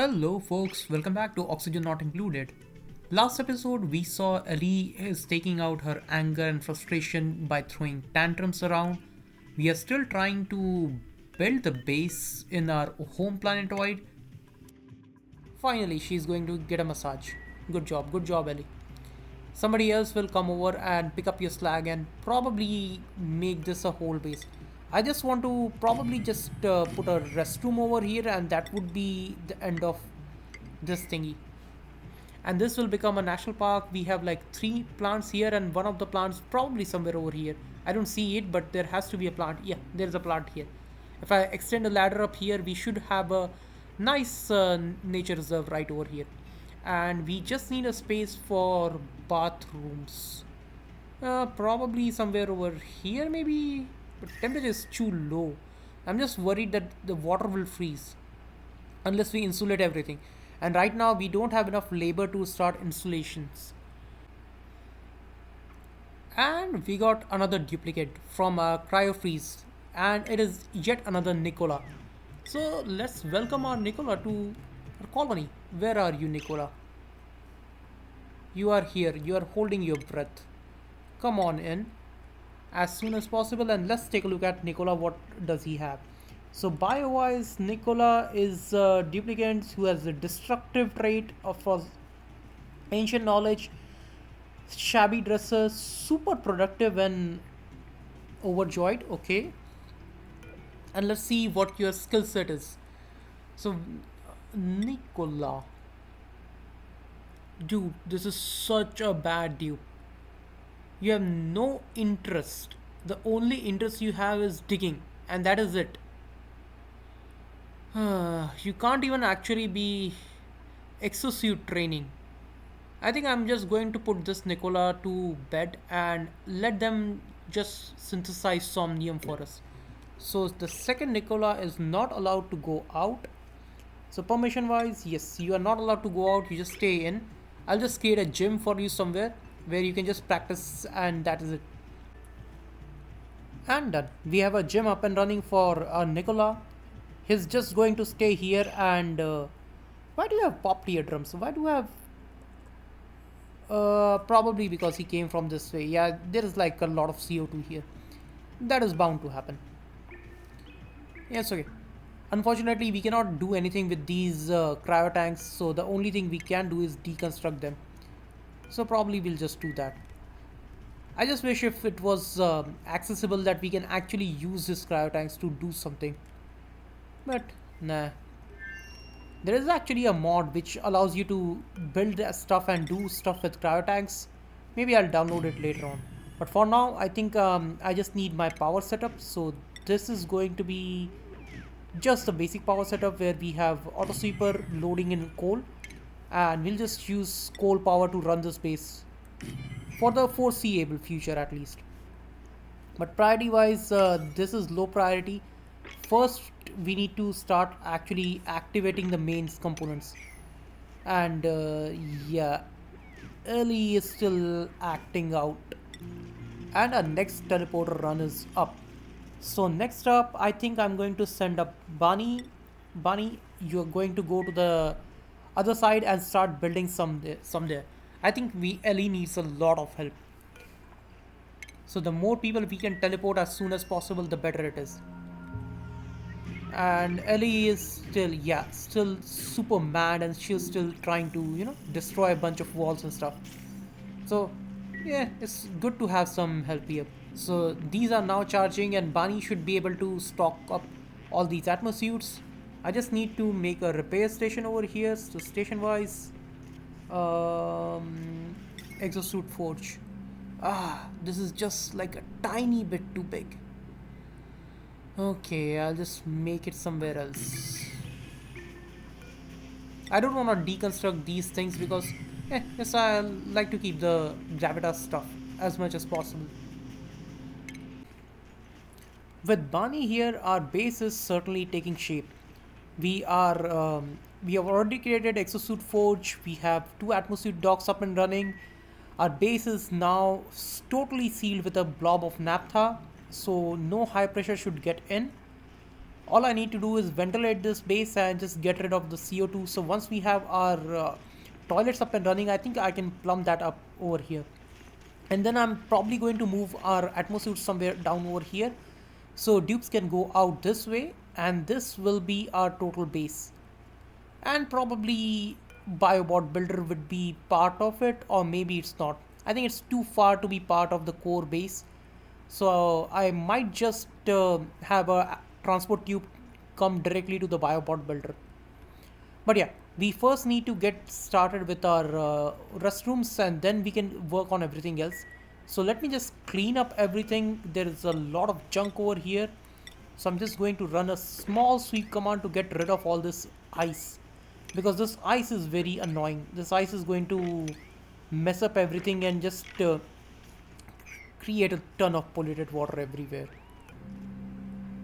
Hello, folks, welcome back to Oxygen Not Included. Last episode, we saw Ellie is taking out her anger and frustration by throwing tantrums around. We are still trying to build the base in our home planetoid. Finally, she's going to get a massage. Good job, Ellie. Somebody else will come over and pick up your slag and probably make this a whole base. I just want to probably just put a restroom over here, and that would be the end of this thingy. And this will become a national park. We have like three plants here, and one of the plants probably somewhere over here. I don't see it, but there has to be a plant. Yeah, there's a plant here. If I extend a ladder up here, we should have a nice nature reserve right over here. And we just need a space for bathrooms. Probably somewhere over here, maybe. But temperature is too low. I'm just worried that the water will freeze unless we insulate everything. And right now, we don't have enough labor to start installations. And we got another duplicate from Cryofreeze, and it is yet another Nikola. So let's welcome our Nikola to our colony. Where are you, Nikola? You are here. You are holding your breath. Come on in as soon as possible, and let's take a look at Nikola. What does he have? So bio-wise, Nikola is a duplicant who has a destructive trait of ancient knowledge, shabby dresser, super productive when overjoyed. Okay, and let's see what your skill set is. So, Nikola, dude, this is such a bad dupe. You have no interest. The only interest you have is digging, and that is it. You can't even actually be exosuit training. I think I'm just going to put this Nikola to bed and let them just synthesize Somnium for us. So the second Nikola is not allowed to go out. So permission wise, yes, you are not allowed to go out, you just stay in. I'll just create a gym for you somewhere where you can just practice, and that is it. And done. We have a gym up and running for Nikola. He's just going to stay here. And why do you have popped eardrums? Why do you have probably because he came from this way. Yeah, there is like a lot of CO2 here. That is bound to happen. Yes, okay. Unfortunately, we cannot do anything with these cryo tanks, so the only thing we can do is deconstruct them. So probably we'll just do that. I just wish if it was accessible that we can actually use this cryo tanks to do something. But nah. There is actually a mod which allows you to build stuff and do stuff with cryo tanks. Maybe I'll download it later on. But for now, I think I just need my power setup. So this is going to be just a basic power setup where we have auto sweeper loading in coal, and we'll just use coal power to run this base for the foreseeable future at least. But priority wise, this is low priority. First, we need to start actually activating the mains components. And yeah, Ellie is still acting out. And our next teleporter run is up. So next up, I think I'm going to send up Bunny. Bunny, you're going to go to the other side and start building some there. I think Ellie needs a lot of help. So the more people we can teleport as soon as possible, the better it is. And Ellie is still, yeah, still super mad, and she's still trying to, destroy a bunch of walls and stuff. So, yeah, it's good to have some help here. So these are now charging, and Bani should be able to stock up all these atmosuits. I just need to make a repair station over here. So station wise, exosuit forge. This is just like a tiny bit too big. Okay, I'll just make it somewhere else. I don't want to deconstruct these things because, yes, I like to keep the gravitas stuff as much as possible. With Bani here, our base is certainly taking shape. We have already created exosuit forge. We have two atmosuit docks up and running. Our base is now totally sealed with a blob of naphtha, so no high pressure should get in. All I need to do is ventilate this base and just get rid of the CO2. So once we have our toilets up and running, I think I can plumb that up over here. And then I'm probably going to move our atmosphere somewhere down over here. So dupes can go out this way, and this will be our total base. And probably Biobot Builder would be part of it, or maybe it's not. I think it's too far to be part of the core base. So I might just have a transport tube come directly to the Biobot Builder. But yeah, we first need to get started with our restrooms, and then we can work on everything else. So let me just clean up everything. There is a lot of junk over here. So I'm just going to run a small sweep command to get rid of all this ice. Because this ice is very annoying. This ice is going to mess up everything and just create a ton of polluted water everywhere.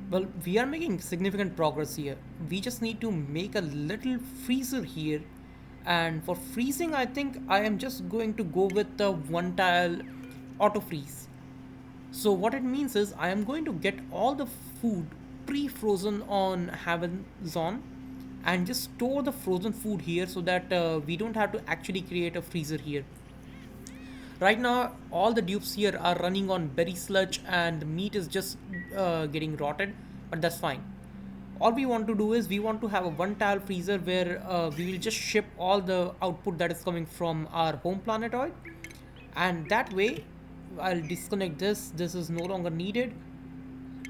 Well, we are making significant progress here. We just need to make a little freezer here. And for freezing, I think I am just going to go with the one tile auto freeze. So what it means is I am going to get all the food pre-frozen on Amazon and just store the frozen food here so that we don't have to actually create a freezer here. Right now, all the dupes here are running on berry sludge and the meat is just getting rotted, but that's fine. All we want to do is we want to have a one tile freezer where we will just ship all the output that is coming from our home planetoid, and that way I'll disconnect this is no longer needed,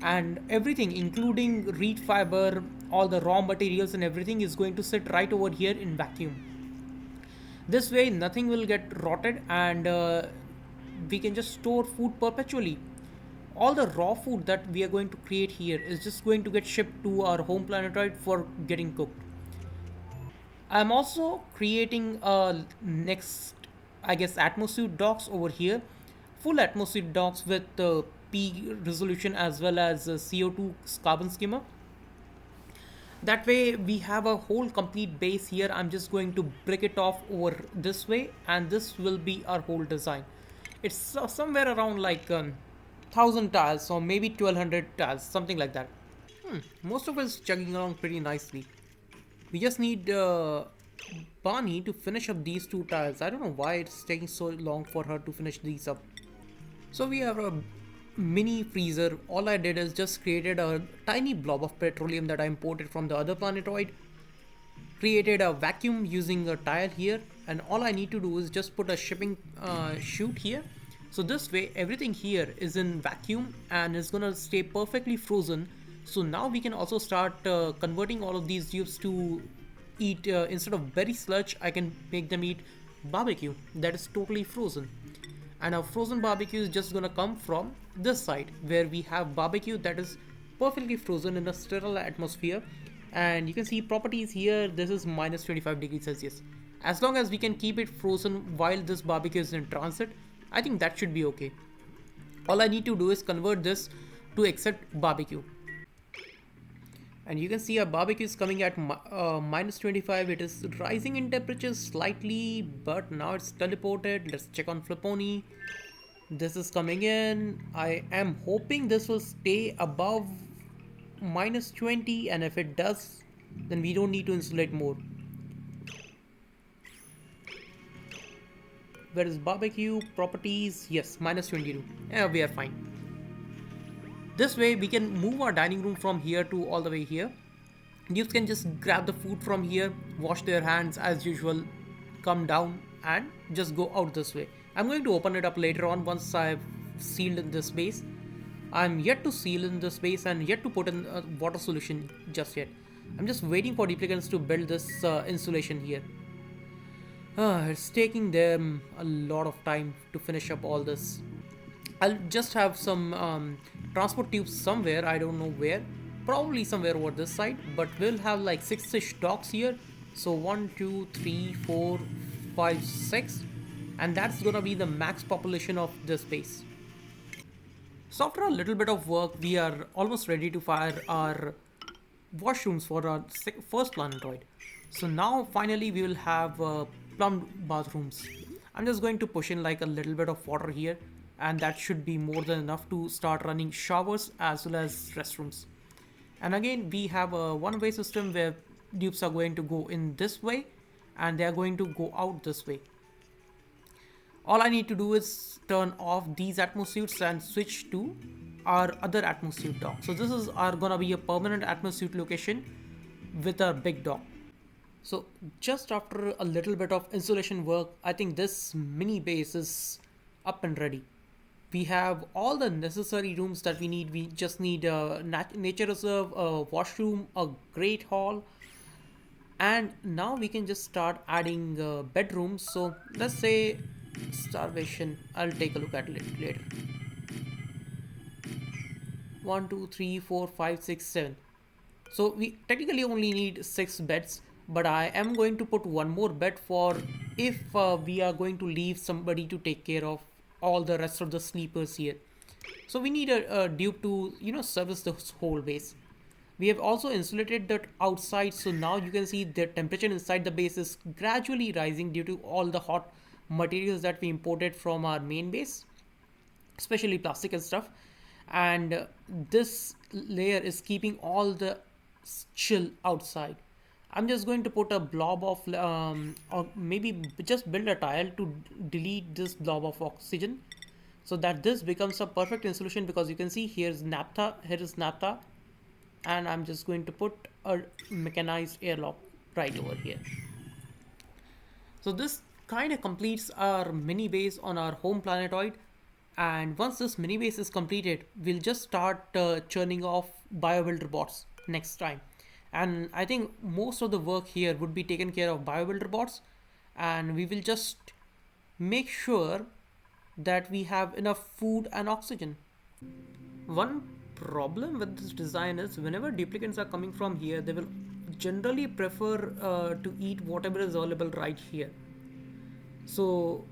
and everything including reed fiber, all the raw materials and everything is going to sit right over here in vacuum. This way nothing will get rotted, and we can just store food perpetually. All the raw food that we are going to create here is just going to get shipped to our home planetoid for getting cooked. I'm also creating a next, I guess, atmosphere docks over here, full atmosphere docks with P resolution as well as CO2 carbon skimmer. That way we have a whole complete base here. I'm just going to break it off over this way, and this will be our whole design. It's somewhere around like 1000 tiles or maybe 1200 tiles, something like that. Most of us chugging along pretty nicely. We just need Barney to finish up these two tiles. I don't know why it's taking so long for her to finish these up. So we have a mini freezer. All I did is just created a tiny blob of petroleum that I imported from the other planetoid, created a vacuum using a tile here, and all I need to do is just put a shipping chute here. So this way everything here is in vacuum and is gonna stay perfectly frozen. So now we can also start converting all of these tubes to eat, instead of berry sludge, I can make them eat barbecue that is totally frozen. And our frozen barbecue is just gonna come from this side where we have barbecue that is perfectly frozen in a sterile atmosphere. And you can see properties here, this is minus 25 degrees Celsius. As long as we can keep it frozen while this barbecue is in transit, I think that should be okay. All I need to do is convert this to accept barbecue. And you can see our barbecue is coming at minus 25. It is rising in temperature slightly, but now it's teleported. Let's check on Fliponi. This is coming in. I am hoping this will stay above minus 20, and if it does, then we don't need to insulate more. Where is barbecue? Properties. Yes, minus 22. Yeah, we are fine. This way we can move our dining room from here to all the way here. Youths can just grab the food from here, wash their hands as usual, come down and just go out this way. I'm going to open it up later on once I've sealed in this space. I'm yet to seal in this space and yet to put in a water solution just yet. I'm just waiting for replicants to build this insulation here. It's taking them a lot of time to finish up all this. I'll just have some transport tubes somewhere, I don't know where, probably somewhere over this side, but we'll have like 6-ish docks here. So 1, 2, 3, 4, 5, 6, and that's gonna be the max population of this base. So after a little bit of work, we are almost ready to fire our washrooms for our first planetoid. So now finally we will have plumbed bathrooms. I'm just going to push in like a little bit of water here, and that should be more than enough to start running showers as well as restrooms. And again, we have a one-way system where dupes are going to go in this way and they are going to go out this way. All I need to do is turn off these atmosuits and switch to our other atmosuit dock. So this is our gonna be a permanent atmosuit location with our big dock. So just after a little bit of installation work, I think this mini base is up and ready. We have all the necessary rooms that we need. We just need a nature reserve, a washroom, a great hall, and now we can just start adding bedrooms. So let's say starvation. I'll take a look at it later. 1, 2, 3, 4, 5, 6, 7. So we technically only need 6 beds, but I am going to put one more bed for if we are going to leave somebody to take care of all the rest of the sleepers here. So we need a dupe to service the whole base. We have also insulated that outside, so now you can see the temperature inside the base is gradually rising due to all the hot materials that we imported from our main base, especially plastic and stuff. And this layer is keeping all the chill outside. I'm just going to put a blob of or maybe just build a tile to delete this blob of oxygen so that this becomes a perfect insulation, because you can see here is naphtha, and I'm just going to put a mechanized airlock right over here. So this kind of completes our mini base on our home planetoid. And once this mini base is completed, we'll just start churning off biobuilder bots next time. And I think most of the work here would be taken care of biobuilder bots, and we will just make sure that we have enough food and oxygen. One problem with this design is whenever duplicants are coming from here, they will generally prefer to eat whatever is available right here. So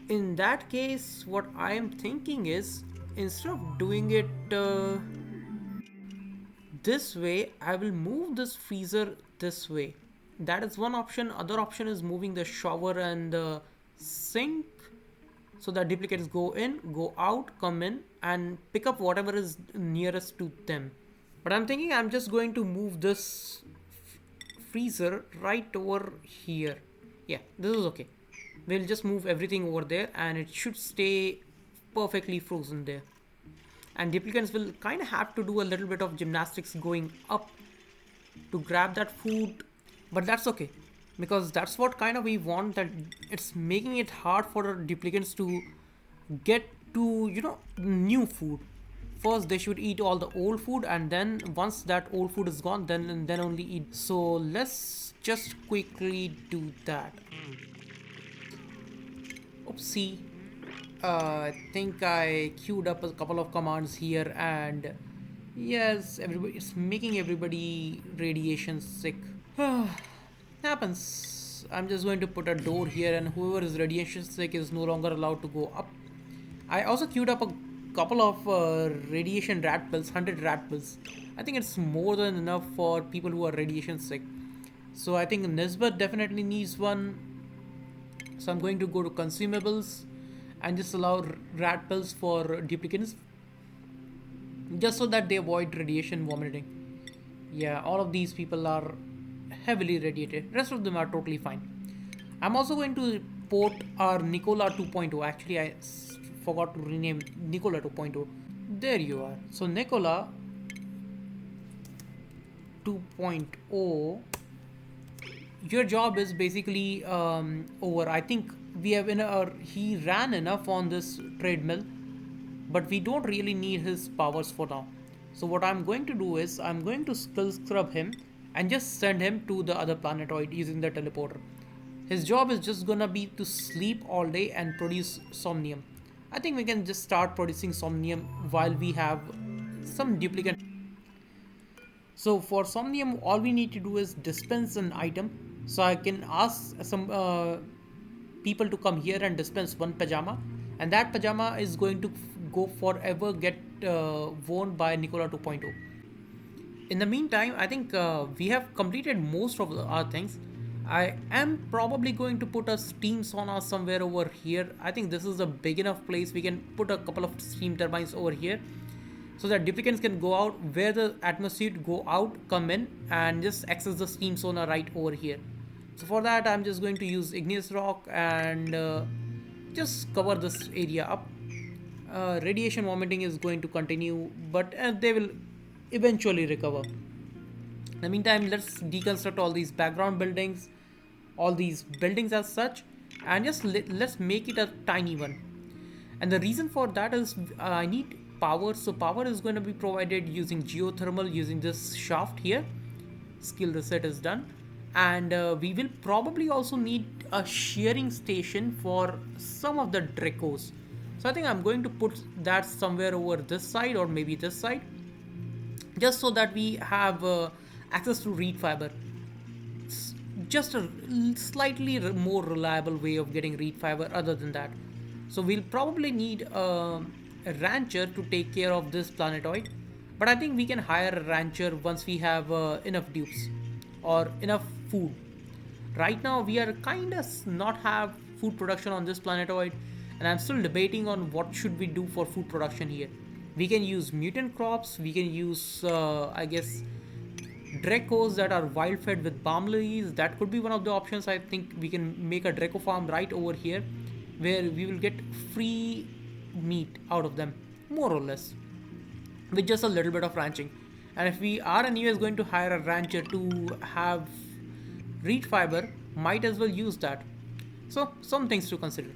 in that case, what I am thinking is, instead of doing it this way, I will move this freezer this way. That is one option. Other option is moving the shower and the sink so that duplicates go in, go out, come in, and pick up whatever is nearest to them. But I'm thinking I'm just going to move this freezer right over here. Yeah, this is okay. We'll just move everything over there and it should stay perfectly frozen there. And duplicants will kind of have to do a little bit of gymnastics going up to grab that food, but that's okay, because that's what kind of we want, that it's making it hard for duplicants to get to new food. First they should eat all the old food, and then once that old food is gone, then only eat. So let's just quickly do that. Oopsie. I think I queued up a couple of commands here, and yes, it's making everybody radiation sick. Happens. I'm just going to put a door here, and whoever is radiation sick is no longer allowed to go up. I also queued up a couple of radiation rat pills, 100 rat pills. I think it's more than enough for people who are radiation sick. So I think Nisbet definitely needs one. So I'm going to go to consumables and just allow rat pills for duplicants, just so that they avoid radiation vomiting. Yeah, all of these people are heavily radiated. Rest of them are totally fine. I'm also going to port our Nikola 2.0. Actually, I forgot to rename Nikola 2.0. There you are. So Nikola 2.0, your job is basically over. I think we have he ran enough on this treadmill, but we don't really need his powers for now. So what I'm going to do is I'm going to skill scrub him and just send him to the other planetoid using the teleporter. His job is just gonna be to sleep all day and produce Somnium. I think we can just start producing Somnium while we have some duplicate. So for Somnium, all we need to do is dispense an item. So I can ask some people to come here and dispense one pajama, and that pajama is going to go forever get worn by Nikola 2.0. In the meantime, I think we have completed most of our things. I am probably going to put a steam sauna somewhere over here. I think this is a big enough place. We can put a couple of steam turbines over here. so that duplicants can go out where the atmosphere go out, come in, and just access the steam sauna right over here. So for that, I'm just going to use igneous rock and just cover this area up. Radiation vomiting is going to continue, but they will eventually recover. In the meantime, let's deconstruct all these background buildings, all these buildings as such, and just let's make it a tiny one. And the reason for that is I need power. So power is going to be provided using geothermal, using this shaft here. Skill reset is done. And we will probably also need a shearing station for some of the Dracos. So I think I'm going to put that somewhere over this side or maybe this side, just so that we have access to reed fiber. It's just a slightly more reliable way of getting reed fiber other than that. So we'll probably need a rancher to take care of this planetoid, but I think we can hire a rancher once we have enough dupes or enough food. Right now we are kind of not have food production on this planetoid, and I'm still debating on what should we do for food production here. We can use mutant crops, we can use I guess Dracos that are wild fed with balm lilies. That could be one of the options. I think we can make a Draco farm right over here where we will get free meat out of them, more or less, with just a little bit of ranching. And if we are anyways going to hire a rancher to have reed fiber, might as well use that. So some things to consider.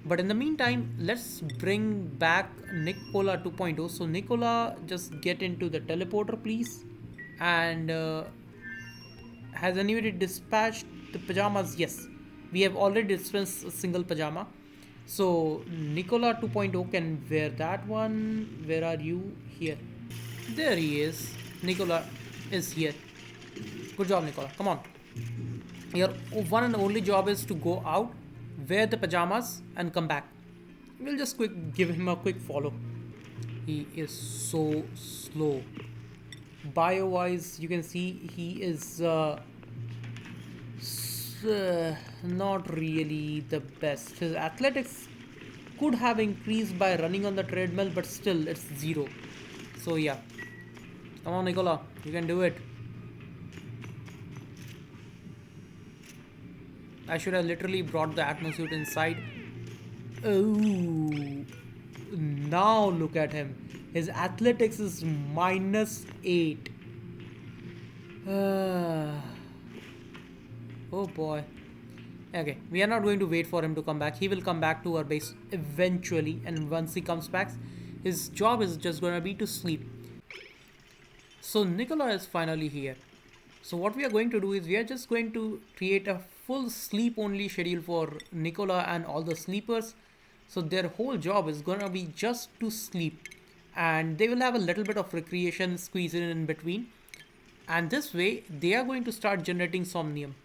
But in the meantime, let's bring back Nikola 2.0. So Nikola, just get into the teleporter, please. And has anybody dispatched the pajamas? Yes, we have already dispensed a single pajama. So Nikola 2.0 can wear that one. Where are you? Here. There he is. Nikola is here. Good job, Nikola. Come on. Your one and only job is to go out, wear the pajamas, and come back. We'll just give him a quick follow. He is so slow. Bio-wise, you can see he is not really the best. His athletics could have increased by running on the treadmill, but still it's 0. So yeah, come on Nikola, you can do it. I should have literally brought the atmosuit inside. Oh, now look at him. His athletics is -8. Oh boy. Okay, we are not going to wait for him to come back. He will come back to our base eventually, and once he comes back, his job is just going to be to sleep. So Nikola is finally here. So what we are going to do is we are just going to create a full sleep only schedule for Nikola and all the sleepers. So their whole job is going to be just to sleep, and they will have a little bit of recreation squeezed in between, and this way they are going to start generating Somnium.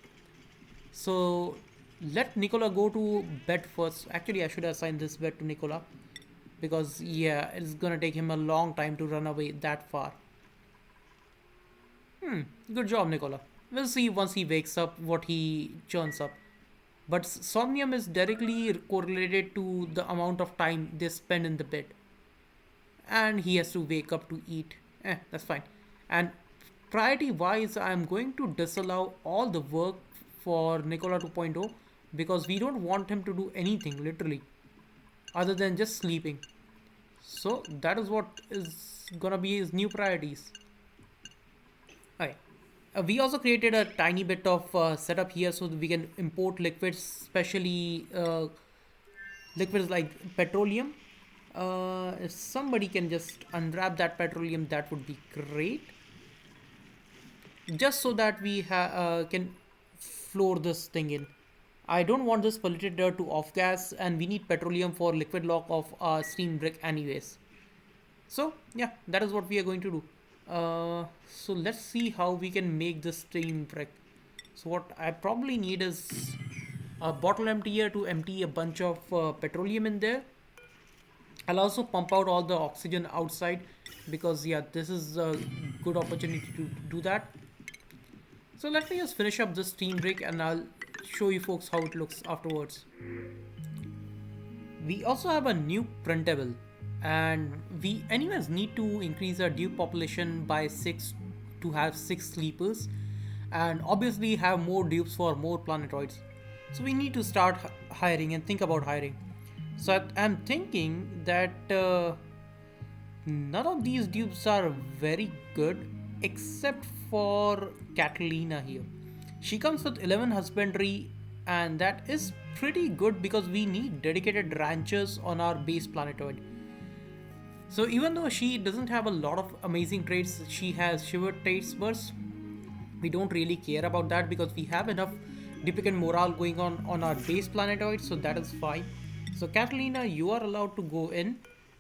So let Nikola go to bed first. Actually, I should assign this bed to Nikola, because yeah, it's gonna take him a long time to run away that far. Good job, Nikola. We'll see once he wakes up what he churns up. But Somnium is directly correlated to the amount of time they spend in the bed. And he has to wake up to eat. That's fine. And priority wise, I'm going to disallow all the work for Nikola 2.0, because we don't want him to do anything literally other than just sleeping. So that is what is gonna be his new priorities. Okay. We also created a tiny bit of setup here so that we can import liquids, especially liquids like petroleum. If somebody can just unwrap that petroleum, that would be great. Just so that we can floor this thing in. I don't want this polluted dirt to off gas, and we need petroleum for liquid lock of our steam brick anyways. So yeah, that is what we are going to do. So let's see how we can make this steam brick. So what I probably need is a bottle emptier to empty a bunch of petroleum in there. I'll also pump out all the oxygen outside, because yeah, this is a good opportunity to do that. So let me just finish up this steam brick and I'll show you folks how it looks afterwards. We also have a new printable. And we anyways need to increase our dupe population by 6 to have 6 sleepers, and obviously have more dupes for more planetoids. So we need to start hiring and think about hiring. So I'm thinking that none of these dupes are very good except for Catalina here. She comes with 11 husbandry, and that is pretty good because we need dedicated ranchers on our base planetoid. So even though she doesn't have a lot of amazing traits, she has shiver traits bursts. We don't really care about that because we have enough duplicate morale going on our base planetoid, so that is fine. So Catalina, you are allowed to go in,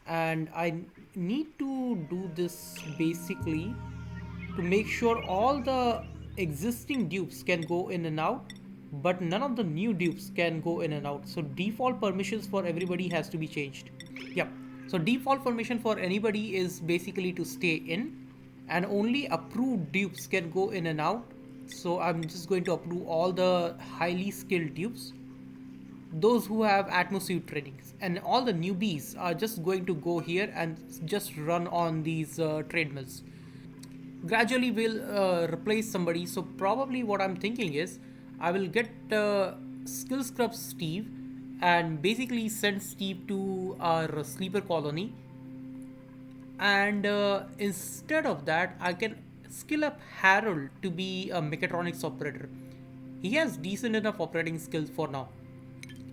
and I need to do this basically to make sure all the existing dupes can go in and out, but none of the new dupes can go in and out. So default permissions for everybody has to be changed. Yep. So default permission for anybody is basically to stay in, and only approved dupes can go in and out. So I'm just going to approve all the highly skilled dupes, those who have atmosphere trainings, and all the newbies are just going to go here and just run on these treadmills. Gradually we'll replace somebody. So probably what I'm thinking is I will get skill scrub Steve and basically send Steve to our sleeper colony, and instead of that I can skill up Harold to be a mechatronics operator. He has decent enough operating skills for now.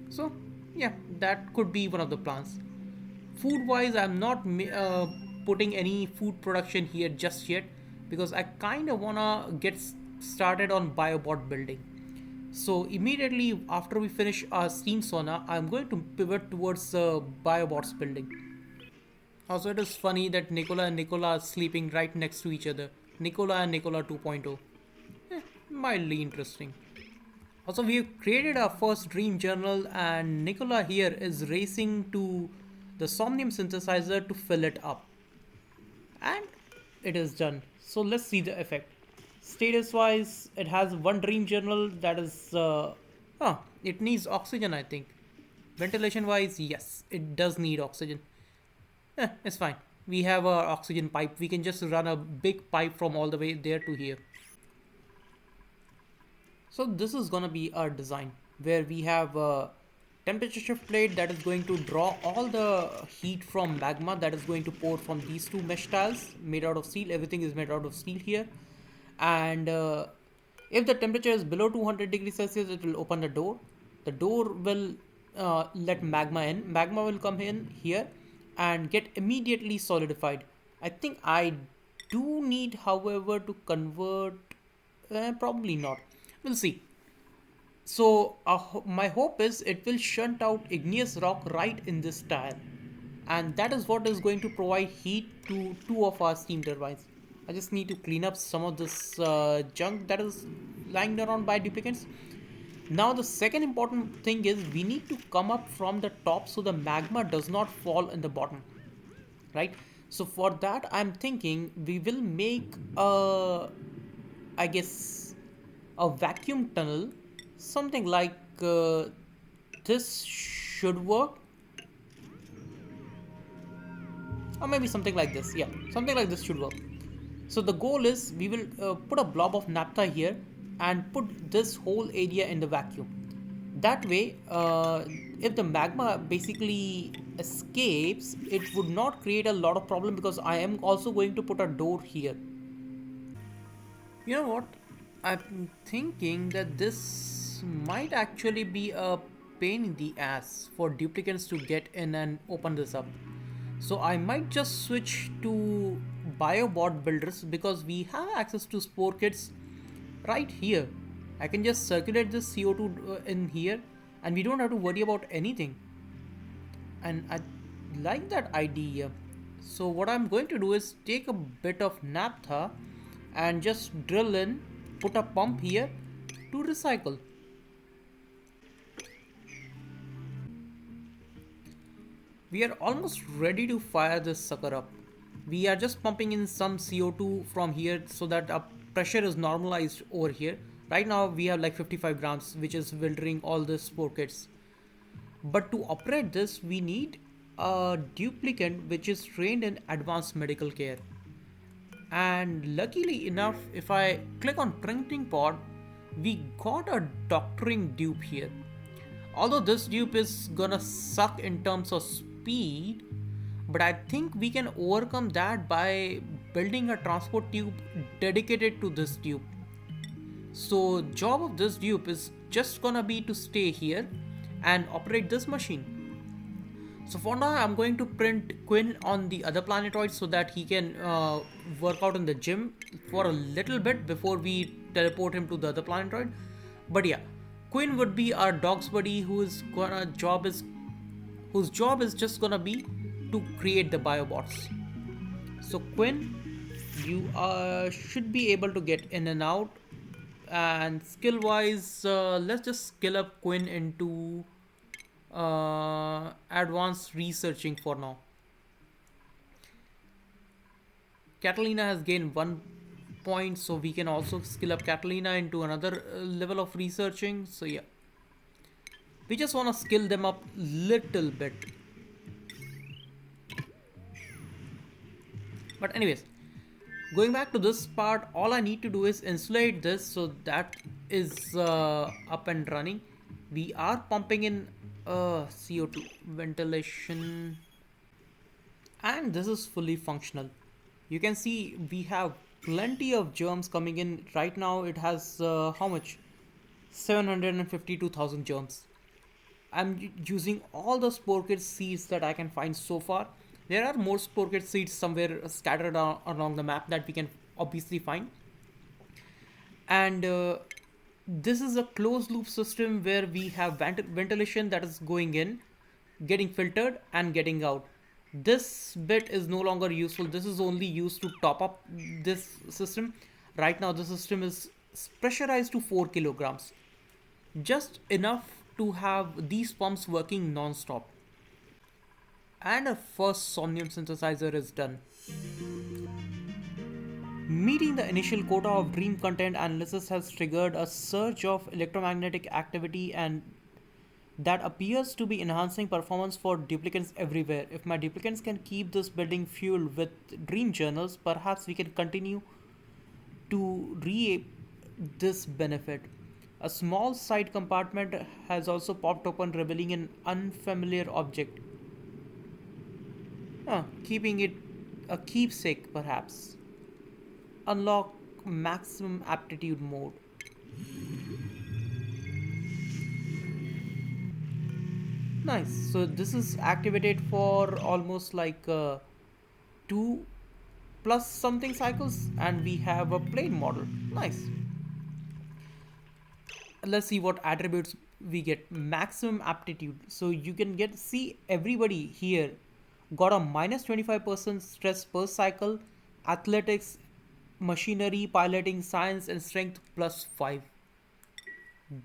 So yeah, that could be one of the plans. Food wise, I'm not putting any food production here just yet because I kind of wanna get started on biobot building. So immediately after we finish our steam sauna, I'm going to pivot towards biobots building. Also, it is funny that Nikola and Nikola are sleeping right next to each other. Nikola and Nikola 2.0. Mildly interesting. Also, we've created our first dream journal, and Nikola here is racing to the Somnium synthesizer to fill it up. And it is done. So let's see the effect. Status wise, it has one dream journal that is. It needs oxygen, I think. Ventilation wise, yes, it does need oxygen. It's fine. We have our oxygen pipe. We can just run a big pipe from all the way there to here. So this is gonna be our design where we have a temperature shift plate that is going to draw all the heat from magma that is going to pour from these two mesh tiles made out of steel. Everything is made out of steel here. And if the temperature is below 200 degrees Celsius, it will open the door. The door will let magma in. Magma will come in here and get immediately solidified. I think I do need, however, to convert. Probably not. We'll see. So my hope is it will shunt out igneous rock right in this tile, and that is what is going to provide heat to two of our steam turbines. I just need to clean up some of this junk that is lying around by duplicates. Now the second important thing is we need to come up from the top so the magma does not fall in the bottom, right? So for that I'm thinking we will make a, I guess, a vacuum tunnel, something like this should work, or maybe something like this. Yeah, something like this should work. So the goal is we will put a blob of naphtha here and put this whole area in the vacuum. That way, if the magma basically escapes, it would not create a lot of problem because I am also going to put a door here. You know what? I'm thinking that this might actually be a pain in the ass for duplicates to get in and open this up. So I might just switch to biobot builders because we have access to spore kits right here. I can just circulate this CO2 in here and we don't have to worry about anything. And I like that idea. So what I'm going to do is take a bit of naphtha and just drill in, put a pump here to recycle. We are almost ready to fire this sucker up. We are just pumping in some CO2 from here so that our pressure is normalized over here. Right now we have like 55 grams, which is filtering all the spore kits. But to operate this we need a duplicate which is trained in advanced medical care. And luckily enough, if I click on printing pod, we got a doctoring dupe here. Although this dupe is gonna suck in terms of speed, but I think we can overcome that by building a transport tube dedicated to this dupe. So job of this dupe is just gonna be to stay here and operate this machine. So for now, I'm going to print Quinn on the other planetoid so that he can work out in the gym for a little bit before we teleport him to the other planetoid. But yeah, Quinn would be our dog's buddy whose job is just gonna be to create the biobots. So Quinn, you should be able to get in and out. And skill wise, let's just skill up Quinn into advanced researching for now. Catalina has gained 1 point, so we can also skill up Catalina into another level of researching. So yeah, we just want to skill them up little bit. But anyways, going back to this part, all I need to do is insulate this, so that is up and running. We are pumping in CO2 ventilation, and this is fully functional. You can see we have plenty of germs coming in. Right now it has how much? 752,000 germs. I'm using all the spore kit seeds that I can find so far. There are more spore kit seeds somewhere scattered along the map that we can obviously find. And this is a closed loop system where we have ventilation that is going in, getting filtered and getting out. This bit is no longer useful. This is only used to top up this system. Right now the system is pressurized to 4 kilograms, just enough to have these pumps working non-stop. And a first Somnium synthesizer is done. Meeting the initial quota of dream content analysis has triggered a surge of electromagnetic activity, and that appears to be enhancing performance for duplicates everywhere. If my duplicates can keep this building fueled with dream journals, perhaps we can continue to reap this benefit. A small side compartment has also popped open, revealing an unfamiliar object. Keeping it a keepsake, perhaps. Unlock maximum aptitude mode. Nice. So this is activated for almost like 2 plus something cycles, and we have a plain model. Nice. Let's see what attributes we get. Maximum aptitude. So you can see everybody here got a minus 25% stress per cycle, athletics, machinery, piloting, science, and strength plus 5.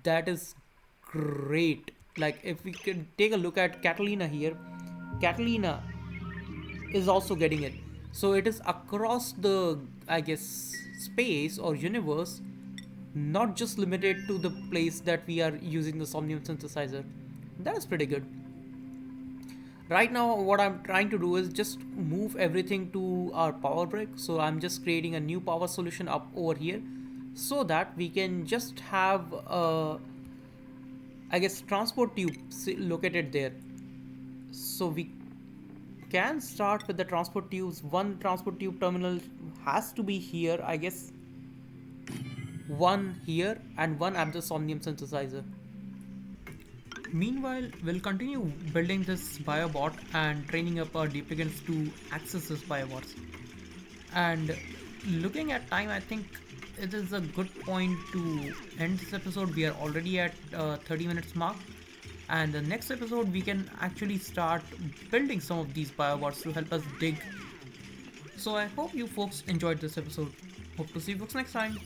That is great. Like, if we can take a look at Catalina here, Catalina is also getting it. So it is across the, I guess, space or universe, not just limited to the place that we are using the Somnium synthesizer. That is pretty good. Right now what I'm trying to do is just move everything to our power brick. So I'm just creating a new power solution up over here, so that we can just have I guess transport tube located there. So we can start with the transport tubes. One transport tube terminal has to be here, I guess. One here and one at the Somnium synthesizer. Meanwhile, we'll continue building this biobot and training up our duplicates to access this biobots. And looking at time, I think it is a good point to end this episode. We are already at 30 minutes mark. And the next episode, we can actually start building some of these biobots to help us dig. So I hope you folks enjoyed this episode. Hope to see you folks next time.